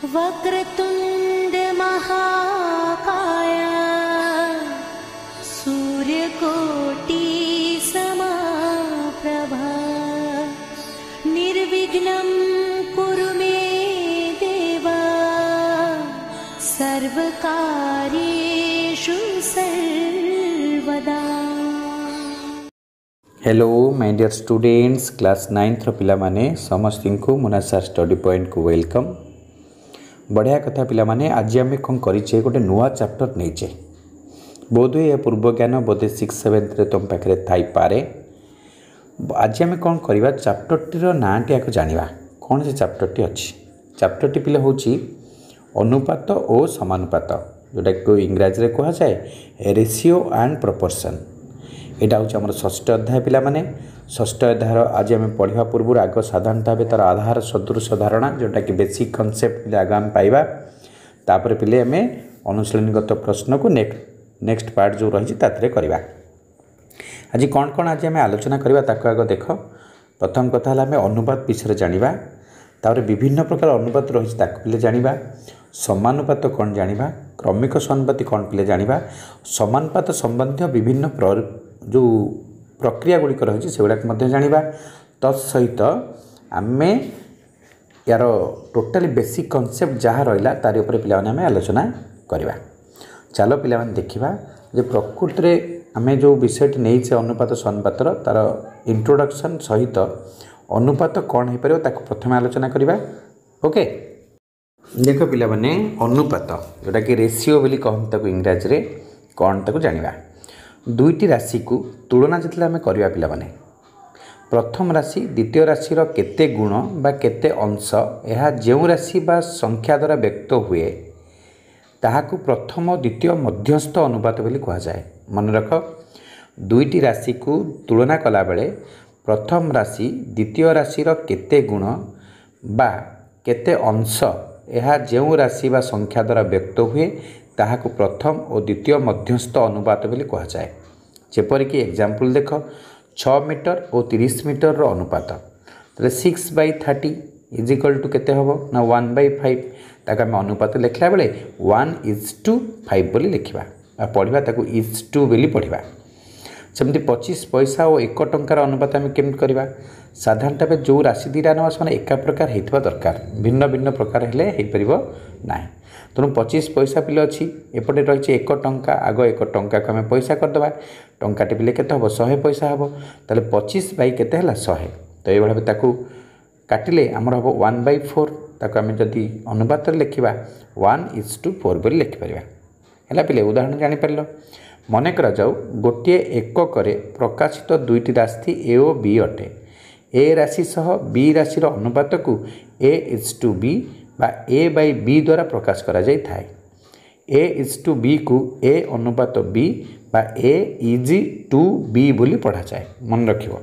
वक्रतुंड महाकाय सूर्यकोटि समप्रभा निर्विघ्नं कुरु मे देव सर्वकार्येषु सर्वदा। Hello my dear students, class 9th पिला माने समस्त को मुनासार स्टडी पॉइंट को वेलकम। बढ़िया कथा पिला माने आज आम कौन करें गोटे नुआ चैप्टर नहींचे बोध हुए पूर्व ज्ञान बोधे 6-7 तुम पाखे थी पारे। आज आम कौन करवा चैप्टर टीर नाटी आगे जाना कौन से चैप्टर टी अच्छी। चैप्टर टी पिला हूँ अनुपात और समानुपात, जोटा कि इंग्राजी कह जाए रेशियो एंड प्रोपोर्शन। यहाँ हूँ आम षष्ठ अध्याय पिला माने। षष्ठ अध्याय आज आम पढ़ा पूर्व आग साधारणतः भाव तार आधार सदृश धारणा जोटा कि बेसिक कनसेप्ट आग आम पाइबा। तापर पिले आम अनुशीलनगत प्रश्न को नेक्स्ट पार्ट जो रही करवा। आज कौन कौन आज आम आलोचना करवा ताको आग देख। प्रथम कथा आम अनुपात विषय जाना, तापर विभिन्न प्रकार अनुपात रही पिले जाना, समानुपात कौन जाना, क्रमिक समानुपाती कौन पिले जाना, समानुपात संबंधी विभिन्न जो प्रक्रिया गुड़िक रही से गुड़ाक जाना। तत्सहित आम यार टोटाली बेसिक कनसेप्ट जहाँ रहा तार उपर पिला आम आलोचना करवा। चलो पिला देखा जे प्रकृति में आम जो विषयटी नहीं अनुपात समानुपात तार इंट्रोडक्शन सहित अनुपात कौन हो पार प्रथम आलोचना करवा। ओके देख पिला माने अनुपात जोटा कि रेशियो बोली कहते इंग्राजी रे कौन ताको जानिबा। दुईटी राशि को तुलना जितले आम करवा पिला माने प्रथम राशि द्वितीय राशि केते गुण बा केते अंश यह जो राशि बा संख्या द्वारा व्यक्त हुए ताहाकु प्रथम द्वितीय मध्यस्थ अनुपात बोली कहा जाए। मन रख, दुईटी राशि को तुलना कला बेले प्रथम राशि द्वितीय राशि केते गुण बा केते अंश यह जो राशि बा संख्या द्वारा व्यक्त हुए ताहाकु प्रथम और द्वितीय मध्यस्थ अनुपात बोली कहा जाए। जेपरिक एग्जाम्पल देख 6 मीटर और 30 मीटर रो अनुपात तो 6/30 इजिकल टू केते होबो ना 1/5 ताका हम अनुपात लिखला बेले 1:5 बोली लिखिबा आ पढ़िबा ताकु 1:2 बोली पढ़िबा। सेमती 25 पैसा और 1 टंकार अनुपात आम केमती करवा। साधारणतः जो राशि दीटा ना से एका प्रकार होता दरकार, भिन्न भिन्न प्रकार हेले हो पार ना। तेणु 25 पैसा पिले अच्छी एपटे रही 1 टंका, आग 1 टंका को आम पैसा करदे टंकाटे पिले के 100 पैसा हम ताले 25/केते 100 तो ये काटिले आमर हम 1/4 ताको आम जदि अनुपात लिखा 1:4 बोली लिखिपर है पिले। उदाहरण जापर मन करा जाऊ गोटे एकक प्रकाशित दुईटी राशि ए और बी अटे। ए राशि सह बी राशि अनुपात को A:B बा A/B द्वारा प्रकाश करा जाई थाए। A:B को A अनुपात B बा A:2B बोली पढ़ा जाए। मन रखियो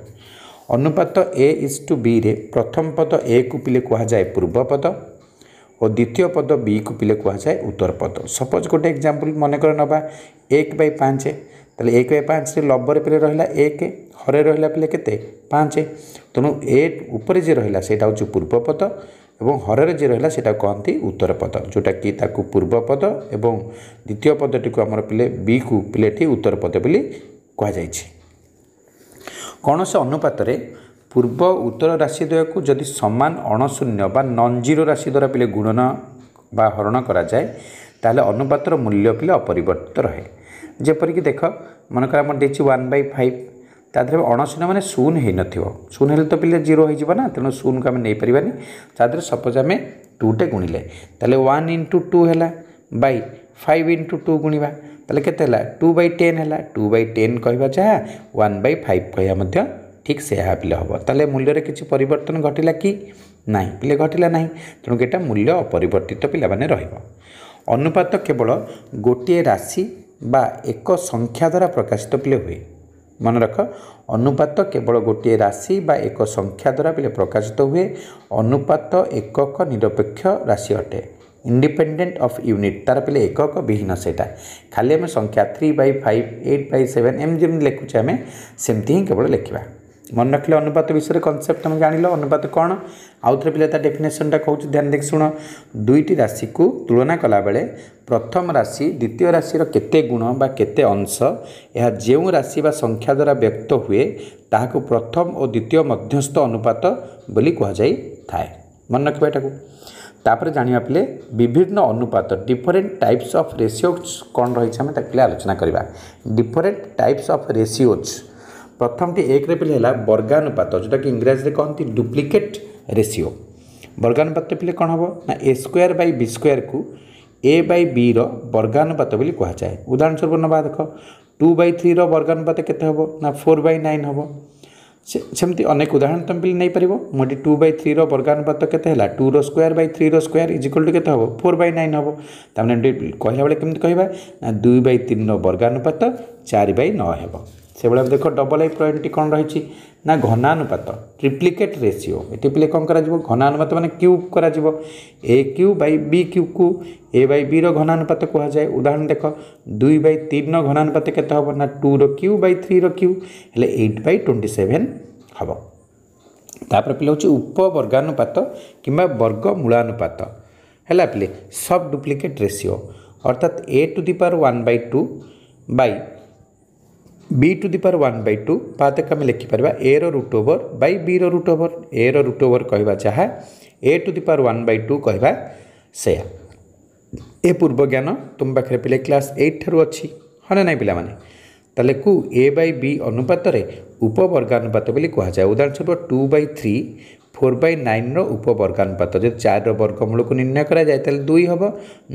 अनुपात A:B रे प्रथम पद A को पिले कहा जाए पूर्व पद और द्वितीय पद बी को पिले कहा जाए उत्तर पद। सपोज गोटे एग्जाम्पल मन कर नवा 1/5 ताले 1/5 लबर पे रहा 1 हरे रहा पे केते 5 तेणु ए ऊपर जे रहा से पूर्व पद और हर जे रहा से कहती उत्तर पद, जोटा कि ताकू पूर्व पद और द्वितीय पदटी को आमर पिले बी को पिले उत्तर पद बोली कह जाए। कौन से अनुपात रे पूर्व उत्तर राशि द्वय को जदि समान अणशून्य बा नॉन जीरो राशि द्वारा पिले गुणन बा हरण करा जाए ताले अनुपातर मूल्य पिले अपरिवर्तित रहे। जेपरिक देख मनकर आम देछि 1/5 तादे अणशून्य माने शून्य हो नून्य हेल्ले तो पिले 0 हो ना, तेणु शून्य को आम नहीं पारानी। तादे सपोज आम 2 टे गुणिले ताले 1 × 2 है बै 5 × 2 गुणिबा ताले केते हला 2/10 है। 2/10 कहवा जहाँ 1/5 कहवा ठीक से पिले हम ताले मूल्य किसी परिवर्तन घटिला कि ना पिले घटिला ना, तेणु एटा मूल्य अपरिवर्तित पिला माने रहिबो। अनुपात केवल गोटे राशि बा एक संख्या द्वारा प्रकाशित पिले हुए। मन रख अनुपात केवल गोटे राशि बा एक संख्या द्वारा पिले प्रकाशित हुए। अनुपात एकक निरपेक्ष राशि अटे, इंडिपेंडेंट ऑफ यूनिट तार पिले एकक विहीन सेटा खाली आम संख्या 3/5 8/7 एम लिखुचे आम सेमती ही केवल लिखा। मन रखिले अनुपात विषय कनसेप्ट तुम जान अनुपात कौन आउ थे पे डेफिनेशनटा कहूँ ध्यान देख शुण दुईटी राशि को तुलना कला बेले प्रथम राशि द्वितीय राशि केते गुण बा केते अंश यह जो राशि बा संख्या द्वारा व्यक्त हुए ताहाको प्रथम और द्वितीय मध्यस्थ अनुपात बोली कह जाई थाए मन रखिबा एटाको तापर जानिबा पिले विभिन्न अनुपात डिफरेंट टाइप्स ऑफ रेशियोज कौन रही आम ताके आलोचना करबा डिफरेंट टाइप्स ऑफ रेशियोज प्रथम टी एक पे है वर्गानुपात जोटा कि इंग्राजी में कहती डुप्लिकेट रेशियो वर्गानुपात पे कौन हम ना ए स्क्वायर बै बी स्क्वायर को ए बै बी वर्गानुपात बोली कह जाए उदाहरण स्वरूप नवा देख 2/3 वर्गानुपात केते हम ना 4/9 हम सेमती अनेक उदाहरण तुम पे नहीं पार मुझे 2/3 वर्गानुपात केते है 2 square by 3 square is equal to केते हम 4/9 हम तमें कहला बेले केमती कहबा ना 2/3 वर्गानुपात 4/9 हेब से भाई देख डबल आई पॉइंट कौन रही ना घनानुपात ट्रिप्लिकेट रेशियो ये पे कौन कर घनानुपात माने क्यूब कर ए क्यू बै बी क्यू को ए बै बी घनानुपात कह जाए उदाहरण देख 2/3 घनानुपात केते हम ना 2 क्यू बै 3 क्यू हेले 8/27 हम तापर पे हूँ उपवर्गानुपात किंबा वर्गमूलानुपात है पे सब डुप्लिकेट रेशियो अर्थात a to the power 1/2 by b to the power 1/2 पातक आम लिखिपर a root over by b root over a root over कहवा जहाँ a टू दी पावर 1/2 कहवा से ए पूर्व ज्ञान तुम पाखे पे क्लास 8 ठारू अच्छी हाँ ना नहीं पिला ताले को a बै b अनुपात उपवर्गानुपात बोली कह जाए उदाहरण स्वरूप 2/3 4/9 उपवर्गानुपात जब 4 वर्गमूल को निर्णय करा जाए ताले 2 हम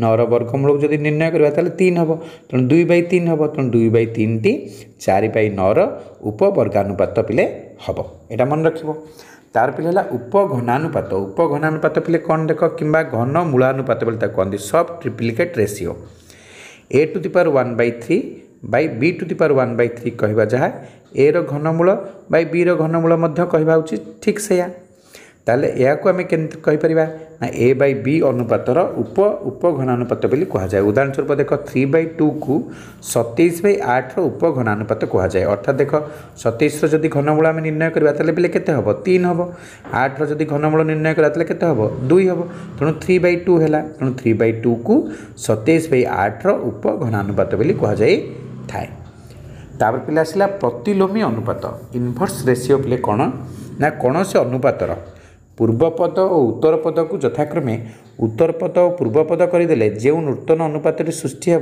9 वर्गमूल को जब निर्णय करा ताले 3 हम तेणु 2/3 हम तेणु 2/3 टी 4/9 उपवर्गानुपात पिले हम यहाँ मन रख तार पे है उपघनानुपात पे कौन देख कि घनमूलानुपात बोले कहते सब triplicate ratio a to the power 1/3 by b to the power 1/3 कहवा जहाँ a घनमूल बै b घनमूल कहवा ठीक से ताले या को आम कहीपर ना a बै b अनुपातर उपघनानुपात बोली कह जाए उदाहरण स्वरूप देख 3/2 को 27/8 उपघनानुपात कह जाए अर्थात देख 27 जदि घनमूल आम निर्णय करवा ताले बेले केते हम 3 हम 8 जदि घनमूल निर्णय करा ताले केते हम 2 हम तेणु 3/2 है तेणु 3/2 को 27/8 उपघनानुपात बोली कह जाए थाए तापर पे आसला प्रतिलोमी अनुपात इनवर्स रेशियो पे कौन ना कौन से अनुपातर पूर्वपद और उत्तर पद को यथाक्रमे उत्तर पद और पूर्वपद करदे जो नूतन अनुपात सृष्टि हे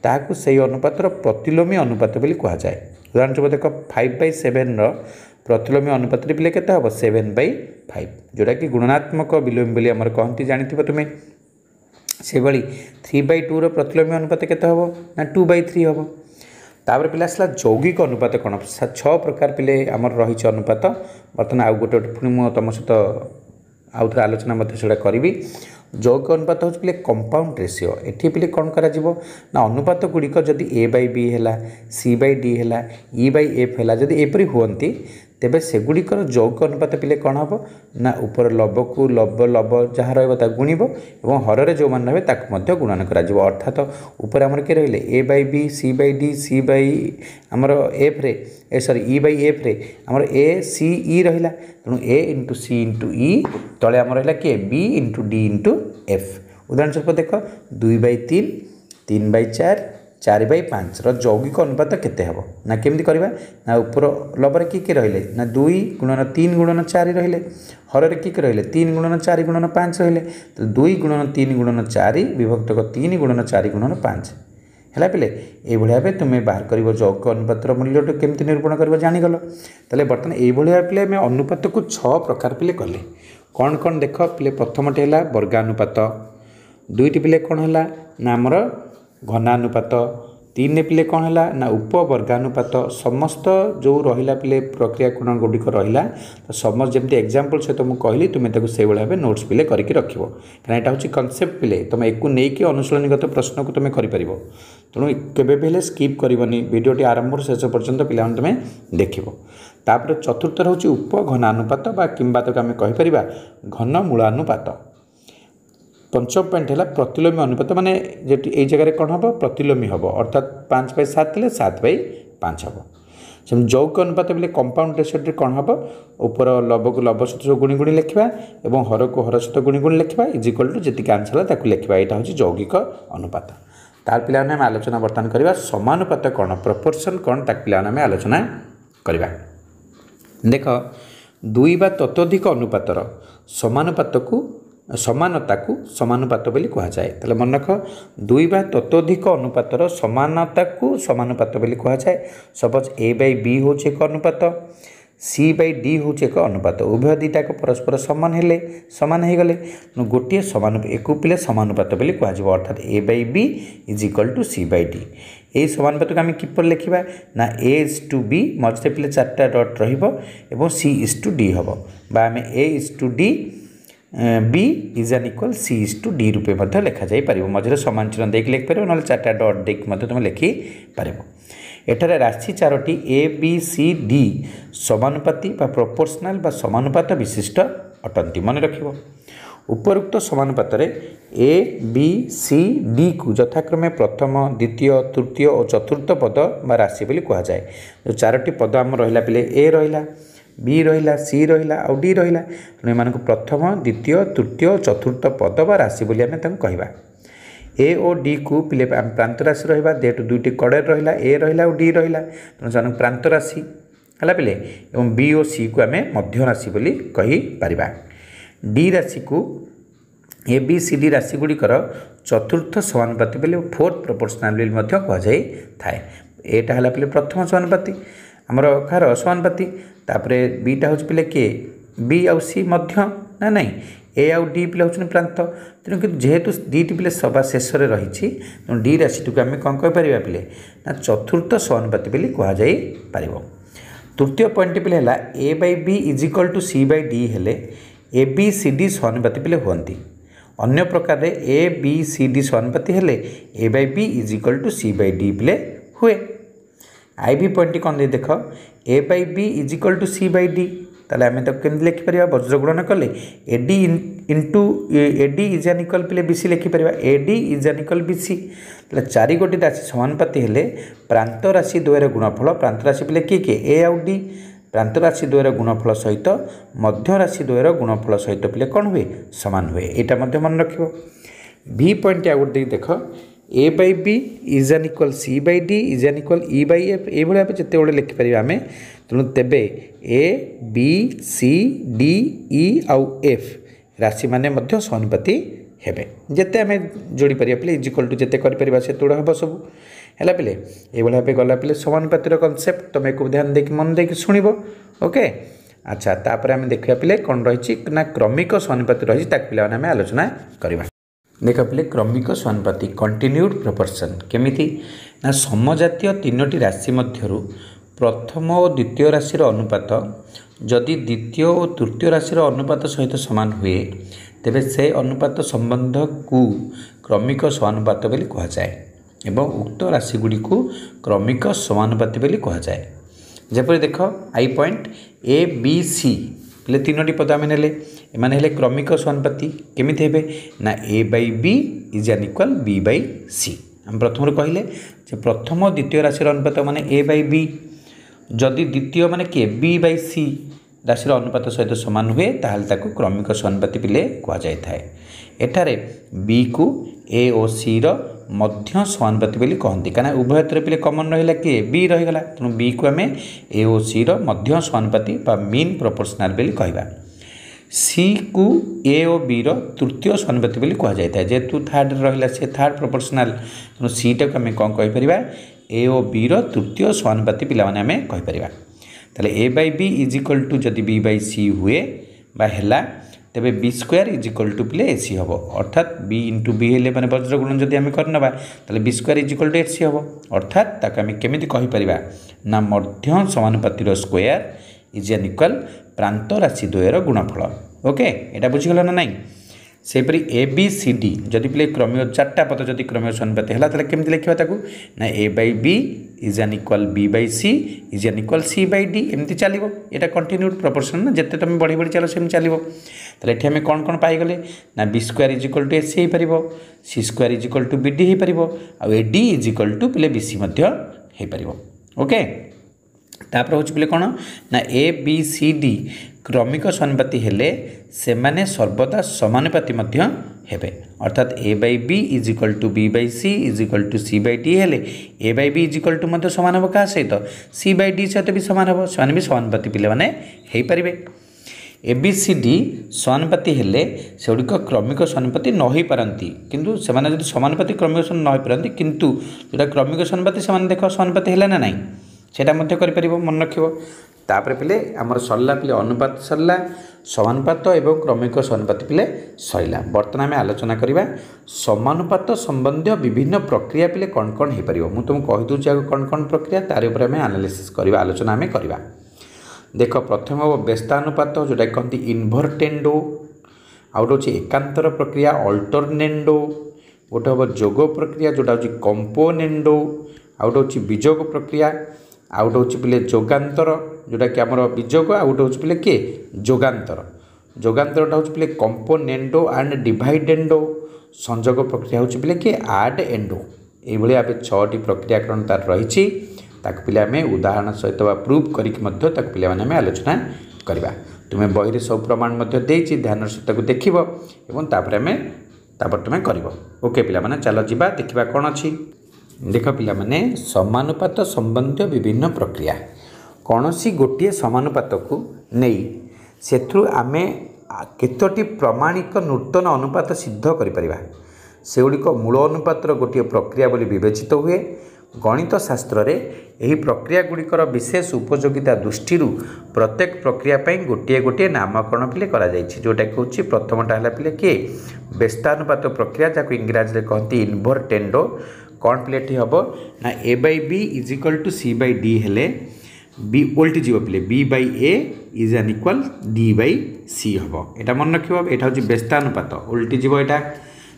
ताकू से अनुपातर प्रतिलोमी अनुपात बोली कह जाए उदाहरण स्वरूप देख 5/7 प्रतिलोमी अनुपात पे केते हम 7/5 जोटा कि गुणात्मक विलोम बोली आमर कहती जानी तुम्हें से भाई 3/2 प्रतिलोमी अनुपात केते हम ना 2/3 हम तापर पे आसला यौगिक अनुपात कौन 6 प्रकार पे आमर रही अनुपात बर्तमान आउ गोटे पुणी मुझे तुम सहित आउ थे आलोचना से करी यौगिक अनुपात हूँ पे कंपाउंड रेशियो एटी पे कौन कर अनुपात गुड़िक जदि a बै b है c बै d है e बै f है जदि एपरी हुंती तेबे सेगुड़िकर यौगिक अनुपात पे कौन हम ना उपर लब को लब लब जहाँ रहा गुणब और हर जो मैंने रहे गुणन कर अर्थात उपर आमर किए रही a by b c by d c बै आमर f रे सॉरी e बै f रे आमर a c e रहा तेणु a into c into e तले आमर रहा किए b into d into f उदाहरण स्वरूप देख 2/3 3/4 4/5 यौगिक अनुपात केते हम ना केमती करवा ना ऊपर लबर किए रहिले ना 2 गुणन 3 गुणन 4 रहिले हर किए रहिले 3 गुणन 4 गुणन 5 रहिले तो 2 गुणन 3 गुणन 4 विभक्त 3 गुणन 4 गुणन 5 है पे ये भाव तुम्हें बाहर कर यौगिक अनुपात मूल्य केमती निरूपण कर जानीगल तेल बर्तमान ये पे आम अनुपात को 6 प्रकार पे कले कौन कौन देख पे प्रथमटे है वर्गानुपात दुईटी पे कौन है ना आमर घनानुपात 3 पे कौन है ना उपवर्गानुपात समस्त जो रहा पे प्रक्रिया कोण गुड़िक रहा तो समस्त जमी एग्जाम्पल सहित मुझे कहली तुम्हें से भाव नोट्स पे करके रख कहीं यहाँ हूँ कनसेप्ट पे तुम एक नहीं अनुशीलनीगत प्रश्न को तुम कर तेणु केवे भी स्किप करनी भिडियोटी आरंभ शेष पर्यंत पे तुम्हें देख तापर चतुर्थ हूँ उपघनानुपात किंबा तक आम कहीपर घनमूलानुपात पंचम पॉइंट है प्रतिलोमी अनुपात माने ये जगह कौन हम प्रतिलोमी हम अर्थात 5/7 7/5 हम सेम यौगिक अनुपात बोले कंपाउंड रेशियो कौन हम ऊपर लब को लब सहित गुणी गुणी लिखा और हर को हर सहित गुणी गुणी लिखा इज इक्वल टू जी आंसर है ताकू लिखा यहाँ हूँ यौगिक अनुपात। तार पे आम आलोचना बर्तमान करवा समानुपात कौन प्रपोर्शन कौन ताक पे आम आलोचना करवा। देख दुई बा ततोधिक अनुपातर समानुपात को समानता को समानुपात बोली कहुए। ताले मन रख दुई बा ततोधिक अनुपातर समानता को समानुपात बोली कहुए। सपोज ए बाई बी हूँ एक अनुपात सी बाई डी हूँ एक अनुपात उभय दुईटाक परस्पर सामान हेले सामान हो गले गोटे सामान एक पिले समानुपात बोली कहुए अर्थात A by B is equal to C by D. यही समानुपात को आम किपर लिखा ना ए इज टू बी मझे पिले चार्टा डट रही सी इज टू डी हम आम A is to D B is an equal C is to D रूपे लिखा जापर मझे सामान चिन्ह देख लिखिपर ना चार्टा डट देख तुम लिखिपर। एठारे राशि चारोटी ए बी सी डी समानुपाती बा प्रोपोर्शनल बा समानुपात विशिष्ट अटंती मन रखिबो। उपरोक्त समानुपात ए बी सी डी को यथाक्रमे प्रथम द्वितीय तृतीय और चतुर्थ पद बा राशि बोली कहा जाए। जो चारोटी पद आम रहिला पिले ए रहिला बी रहिला सी रहिला और डी रहिला तेणु एमानकु प्रथम द्वितीय तृतीय चतुर्थ पद बा राशि बोली आमे तांको कहिबा। ए और डी को पिले प्रांत राशि रहिबा जेहेतु दुईटी कड़े रहिला ए रहिला और डी रहिला तेणु से प्रांत राशि है पिले और बी और सी को आम मध्य राशि बोली कहि परिबा। डी राशि को ए बी सी डी राशि गुड़िकर चतुर्थ समानुपाती बोले फोर्थ प्रोपोर्शनल बोली मध्य कहुए थाए। एटा है पिले प्रथम समानुपाती आमर कार समानुपाती तापरे बीटा हूँ पिले किए बी आउ सी मध्य ना नहीं ए आउ डी पिले हूँ प्रांत तेणुक जेहेतु दीटी पिले सभा शेष में रही तेणु डी राशि को आम कौन कहीपर पिले ना चतुर्थ समानुपाती बोली कहुपर। तृतीय पॉइंट पिले है A by B is equal to C by D हेले ए बी सी डी समानुपाती पिले हुंती। अन्य प्रकार ए बी सी डी समानुपाती हेले ए by B is equal to C by D पिले हुए। आई भी पॉइंट कौन दे देख A by B is equal to C by D ताले आम केमती लिखिपर वज्रगुणन कले A D into A D is an equal पिले बी सी लिखिपर A D is an equal B C चारि गोटी राशि समानुपाती हेले प्रांत राशि द्वयर गुणफल प्रांत राशि पिले किए ए आउ डी प्रांत राशि द्वयर गुणफल सहित मध्य राशि द्वयर गुणफल सहित पिले कौन हुए सामान हुए यहाँ मन रख। भी पॉइंट आ गोटे देख A by B is an equal C by D is an equal E by F ये जिते बड़े लिखिपर आम तेणु तेबे ए बी सी डी ई आउ एफ राशि माने मध्य समानुपाती हेबे जिते आम जोड़ी पारिबा पिले इज इक्वल टू जिते कर से तोड़ हम सब है पिले ये भाव गला पिले समानुपातिर कनसेप्ट तुम एक ध्यान देकी मन देकी शुणव ओके। अच्छा तापर आम देखा पिले कौन रही ना क्रमिक समानुपाती रही पिले आम आलोचना करवा। देख पिले क्रमिक समानुपाती कंटिन्यूड प्रोपोर्शन केमिति ना समजातीय तीनोटी राशि मध्यरु प्रथम और द्वितीय राशि अनुपात जदि द्वितीय और तृतीय राशि अनुपात सहित सामान हुए तेबे से अनुपात संबंध को क्रमिक समानुपात बोली कहुए एवं उक्त राशि गुड़ी को क्रमिक समानुपाती बोली कहुए। जपरी देख आई पॉइंट ए बी सी पिले तीनोटी पद आम ने एमाने क्रमिक समानुपाती केमिति हेबे ना ए by B is an equal B by C. आम प्रथम कहले प्रथम द्वितीय राशि अनुपात माने ए बाई बी जदि द्वितीय माने किए बी बाई सी राशि अनुपात सहित सामान हुए ताहले ताकू क्रमिक समानुपाती पिले कहुए। एठारे बी को ए और सी मध्य समानुपाती बोली कहती कहीं उभय पिले कमन रहा किए बी रहीगला तेणु बी को आम ए और सी मध्य समानुपाती मीन प्रोपोर्शनल बोली कहवा। सी को ए और बी तृतीय समानुपाती बोली कहुए जेहेतु थर्ड रहा से थर्ड प्रोपोर्शनल तेणु सी टाक आम कौन कहीपर ए और बी तृतीय समानुपाती पिला माने आम कहीपर ताले ए by B is equal to जदि बी बाई सी हुए बा हेला तेबे B square is equal to पिले ए सी हम अर्थात बी इंटू बी हेले माने वज्रगुणन जदि आम करनबा ताले B square is equal to A C हम अर्थात ताक आम केमिति कहि परिबा ना मध्य समानुपातीर स्क्वायर इज एन इक्वल प्रांत राशि द्वयर गुणफल ओके एटा बुझीगला ना नहीं। सेपरी ए बी सी डी जदि पिले क्रमिक चार्टा पद जदि क्रमिक समानुपाती है ताले केमिति लिखिबा ताकू ना ए by B is an equal B by C is an equal C by D एमती चलो यहाँ कंटिन्यूड प्रोपोर्शन ना जिते तुम बढ़ी बढ़ी चलो सेम चलो ताले एठी आम कौन कौन पाइगले ना B square is equal to A C हो पार C square is equal to B D हो पार आ A D is equal to पिले बी सी हो पार ओके। तापर हूँ बोले कौन ना ए बी सी डी क्रमिक समानुपाती हेले से माने सर्वदा समानुपाती मध्य हेबे अर्थात A by B is equal to B by C is equal to C by D हेले ए by B is equal to मध्य सामान हम क्या सहित सी बाई डी सहित भी सामान हम से भी समानुपाती पिले माने हो पारे ए बी सी डी समानुपाती हेले से गुड़िक क्रमिक समानुपाती न हो पारती किंतु से समानुपाती क्रमिक न हो पारती किंतु जोटा क्रमिक समानुपाती से देख समानुपाती है ना नाई सेटा कर मन रख तापर पिले आमर सरला पिले अनुपात सरला समानुपात एवं क्रमिक समानुपाती पिले सरला बर्तमान आम आलोचना करवा समानुपात संबंधी विभिन्न प्रक्रिया पिले कौन कौन हो पार मुझे तुमको कहीदे आगे कौन कौन प्रक्रिया तार उपर आम एनालिसिस करवा आलोचना आम करवा देख प्रथम हम व्यस्तानुपात जोटा कहते इनभर्टेंडो आउ गोटे हूँ एकांतर प्रक्रिया अल्टरनेंडो गोटे हम जोग प्रक्रिया जोटा हूँ कंपोनेंडो आउ गोटे हूँ बीजोग प्रक्रिया आउ गोटे हूँ पिले जोगांतर जोटा कि आमर बीजोग आउ गोटे हूँ पिले किए जोगांतर जोगांतरटा हूँ पिले कंपोनेंडो एंड डिवाइडेंडो संजोग प्रक्रिया हूँ पिले किए आड एंडो ये भाई 6टी प्रक्रियाकरण तार रही पिले आम उदाहरण सहित प्रूफ करके पिले आलोचना करवा तुम्हें बही सब प्रमाण ध्यान सहित देख तुम्हें कर ओके पिला चलो जीवा देखा कौन अच्छी देख पिला समानुपात संबंधी विभिन्न प्रक्रिया कौन सी गोटे समानुपात को नहीं से आम केतोटी प्रमाणिक नूतन अनुपात सिद्ध कर से गुड़िक मूल अनुपातर गोटे प्रक्रिया बोली विवेचित हुए गणित शास्त्र रे यही प्रक्रिया गुड़िकर विशेष उपयोगिता दृष्टि प्रत्येक प्रक्रिया गोटे गोटे नामकरण पिले करा जायछि जोटा कि हूँ प्रथमटा है पिले किए व्यस्तानुपात प्रक्रिया जहाँ इंग्राजी में कहती इनभर्टेंडो कौन पिले हम ना ए by B is equal to C by D हेले बी उल्टी जीव पिले B by A is an equal D by C हम यहाँ मन रख यहाँ हूँ व्यस्तानुपात उल्टी जीव यहाँ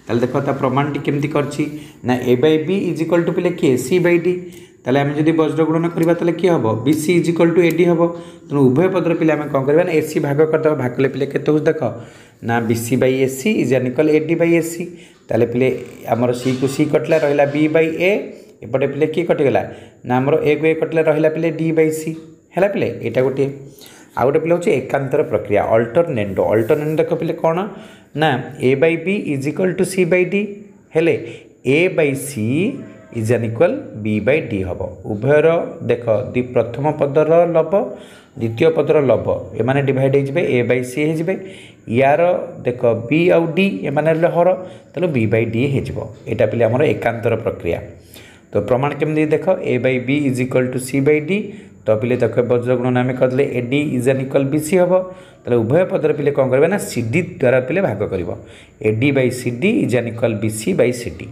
ताले देखो ता प्रमाणटी केमती करछि ना ए by B is equal to पिले किए सी बाई डी ताले आम जदि वज्र गुणन करबा ताले कि हबो B C is equal to A D हबो तेणु उभय पदर पिले आम कौन करबा ना ए सी भाग करदे भाग कले पिले केते हो देख ना B C by A C is an equal A D by A C ताले पिले आमर सी को सी कटला रहिला बी बाई ए एपटे पिले कि कटिगला ना आमर ए को ए कटला रहिला पिले डी बाई सी हैला पिले एटा गोटे आउ गोटे पिले हूँ एकांतर प्रक्रिया अल्टरनेंडो अल्टरनेंडो देख पिले कौन ना ए by B is equal to C by D हेले ए by C is an equal B by D हम उभयर देख प्रथम पदर लब द्वितीय पदर लब एमाने डिवाइड हो ए बाई सी हो यार देख बी आउ डी एमाने हर तेल बी बाई डी होटा पे आमर एकांतर प्रक्रिया तो प्रमाण केमती देख A by B is equal to C by D तो पिले तक वज्र गुणन आम करदे A D is an equal B C हम तो उभय पदर पिले कौन करेंगे ना सी डी द्वारा पिले भाग कर A D by C D is an equal B C by C D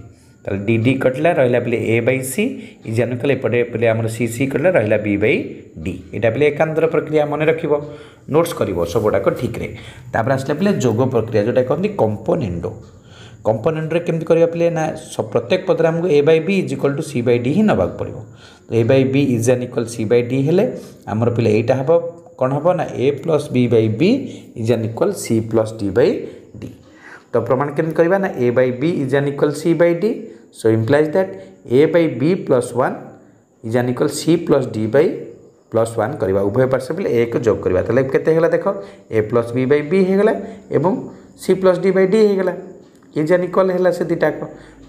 तो डी डी कटला रहा पिले A by C is an equal एपटे पिले आमर सी सी कटला रहा बी बाई डी यहाँ पिले एकांतर प्रक्रिया मन रख नोट्स कर सब गुड़ाक ठीक है तापर आसला पिले जोग प्रक्रिया जोटा कहते कंपोनेंडो कंपोनेंट केमती करवा पिले ना प्रत्येक पदर आमको A by B is equal to C by D ही नवाक पड़ो तो A by B is an equal C by D हेले आमर पिले यहाँ हम कौन हम ना ए plus B by B is an equal C plus D by D तो प्रमाण केमती करवा ना ए by B is an equal C by D so implies that A by B plus one is an equal C plus D by plus one करवा उभय पार्श्व पिले एक जोग करवा ताले केते हेला देख ए प्लस बी बाई बी हो गला एवं सी प्लस डी बाई डी हो गला ये जान इक्वल है से दुटाक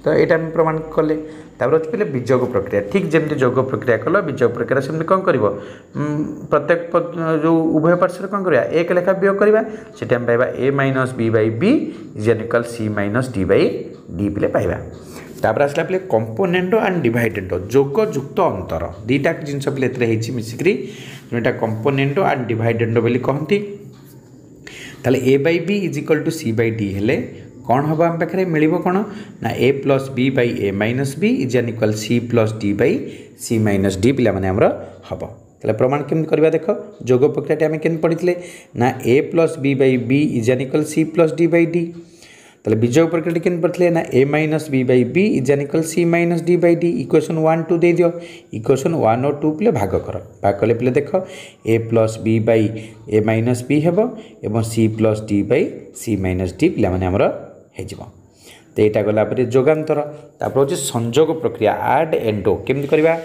तो यहाँ आम प्रमाण कले तापर अच्छे पे बीजोग प्रक्रिया ठीक जमी जोग प्रक्रिया कल बीजोग प्रक्रिया सेमती कौन कर प्रत्येक जो उभय पार्श्व कौन करवा एक लेखा वियोग करवा से आम पाइबा a minus b by B is an equal c minus d by D पिले पाइबा तापर आसला पे कंपोनेंडो एंड डिवाइडेंडो जोग युक्त अंतर दुईटा जिनस पे मिसिक जोटा कंपोनेंडो एंड डिवाइडेंडो बोली कहती ताले ए by B is equal to C by D हेले कौन हम आम पाखे मिल कौन ना ए plus B by a minus b is an equal C plus D by c minus d पे आमर हम ताले प्रमाण केमती करवा देख जोग प्रक्रिया आम केमती पढ़ी ना ए plus B by B is an equal C plus D by D ताले बीजोग प्रक्रिया केमती पढ़ी ना a minus b by B is an equal c minus d by d equation 1 2 दे दियो इक्वेशन 1 और 2 पे भाग कर भाग कले पे देख ए plus B by a minus b हम एवं सी plus D by c minus d पे आमर हो तो यहाँ गला जोगांतर तापर हूँ संजोग प्रक्रिया आड एंडो केमती करवा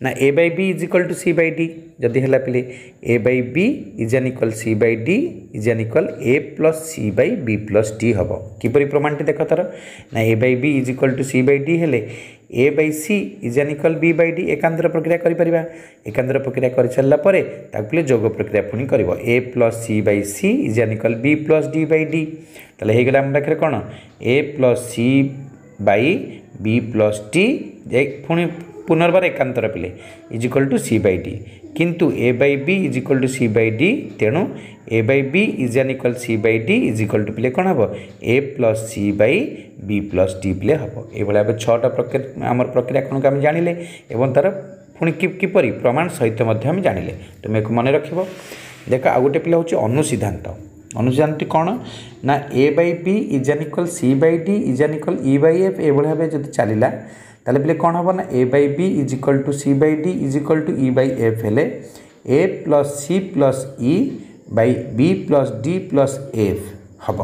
ना ए by B is equal to C by d जदि है पे a by B is an equal C by D is an equal a plus c by B plus d हम किपरि प्रमाणटी देख तार ना ए by B is equal to C by D हेले ए by C is an equal B by d एकांतर प्रक्रिया करें एकांतर प्रक्रिया कर सारा पे जोग प्रक्रिया पुणी कर a plus c by C is an equal b plus D by D ताले हो गला आम पाखे कौन a plus c by B plus d पुणी पुनर्बार एकांतर पे is equal to C by d किंतु a by B is equal to C by d तेणु a by B is an equal C by D is equal to पे कौन हम a plus c by B plus D पे हम ये भाव 6टा प्रक्रिया आम प्रक्रिया कौन को आम जानिले एवं तार पुणी किपरि प्रमाण सहित आम जानिले तुम मन रख देख आ गोटे पे हूँ अनुसिद्धांत अनुसिद्धांत कौन ना ए by B is an equal C by D is an equal E by F ये भाव जो चलला ताले पे कौन हम ना ए by B is equal to C by D is equal to e by f हेले a plus c plus e by B plus d plus f हम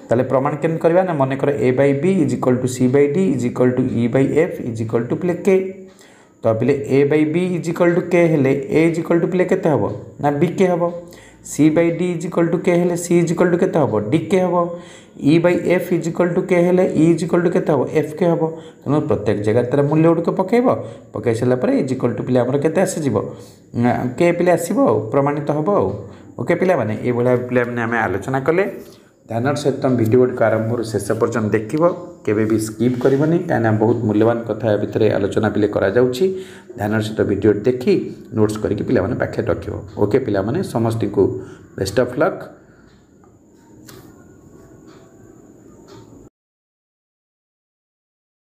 ताले प्रमाण केम करवा ना मन कर a by B is equal to C by D is equal to e by f is equal to प्ले के तो पे a by B is equal to k हेले ए इज इक्वल टू प्ले के हम ना b k हम c by D is equal to k हेले सी is equal to के हम डी के हम e by f is equal to k हेले ई इज इक्वल टू के हम एफ के हम तेणु प्रत्येक जगह तार मूल्य गुड़िक पकई सारापर इज इक्वल टू पे आमर के आसीज के पे आसो प्रमाणित हम ओके पे ये पे आम आलोचना कले ध्यान सहित भिडियो गुड़िक आरंभ शेष पर्यटन देख केवे भी स्किप करनी कहीं बहुत मूल्यवान कथा भितर आलोचना पे करा ध्यान सहित भिडियो देखी नोट्स करके पे पाखे रख ओके पे समस्त को बेस्ट ऑफ लक।